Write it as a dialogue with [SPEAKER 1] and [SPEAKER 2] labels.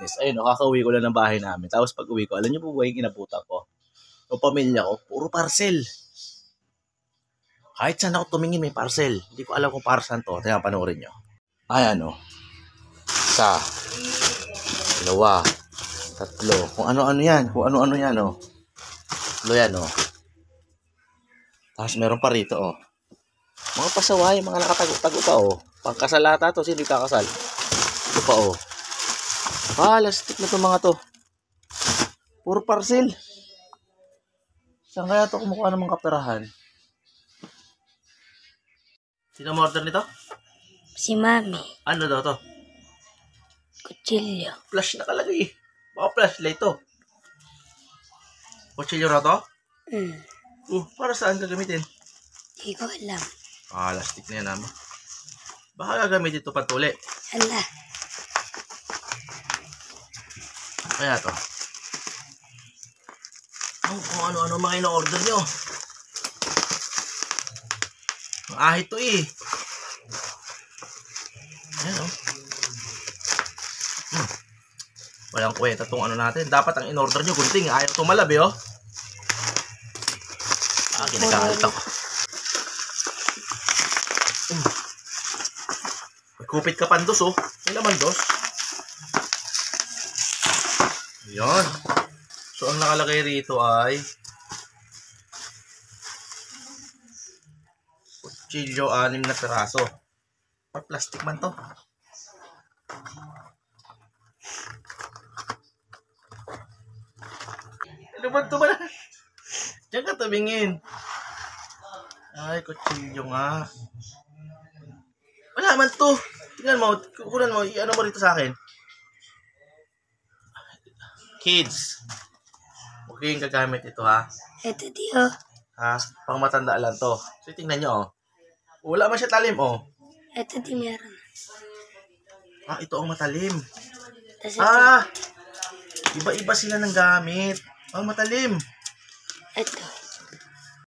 [SPEAKER 1] Biyernes. Ayun, kakauwi ko lang ng bahay namin. Tapos pag uwi ko, alam niyo po ba yung inabutan ko? O pamilya ko, puro parcel. Kahit saan ako tumingin may parcel. Hindi ko alam kung para saan to. Tingnan, panoorin nyo. Ayan o. Isa. Dalawa. Tatlo. Kung ano-ano yan. Kung ano-ano yan o. Tatlo yan o. Tapos meron pa rito o. Mga pasaway, mga nakatago-tago pa o. Pangkasalata to. Sino kakasal? Ito pa o. Lastik na to mga to. Puro parcel. Saan kaya to kumukuha ng mga kaperahan? Sino mo order nito?
[SPEAKER 2] Si Mami.
[SPEAKER 1] Ano daw to?
[SPEAKER 2] Kutsilyo.
[SPEAKER 1] Flash nakalagay. Baka flashlight to. Kutsilyo na to? Para saan gagamitin?
[SPEAKER 2] Hindi ko alam.
[SPEAKER 1] Lastik na yan naman. Baka gagamitin ito patuli.
[SPEAKER 2] Hala.
[SPEAKER 1] Kaya to. Kung ano-ano mga ino-order nyo. Ang ahit to eh. Ayan o. Walang kwenta tong ano natin. Dapat ang in-order nyo gunting. Ayaw tumalab eh oh. Kinakalit ako. May kupit ka pandos oh. May laman dos. Ayan. So ang nakalagay rito ay kutsilyo 6 na piraso. Plastic man to. Ano ba ito ba? Diyan ka tumingin. Ay, kutsilyo nga. Wala man to. Tingnan mo, kukunan mo, i-ano mo rito sa akin. Kids. Huwag kayong gagamit ito ha.
[SPEAKER 2] Ito diyo.
[SPEAKER 1] Ha? Pang matanda lang to. So tingnan nyo oh. Wala man siya talim oh.
[SPEAKER 2] Ito di meron.
[SPEAKER 1] Ito ang matalim.
[SPEAKER 2] Tas
[SPEAKER 1] Iba-iba sila ng gamit. Matalim.
[SPEAKER 2] ito.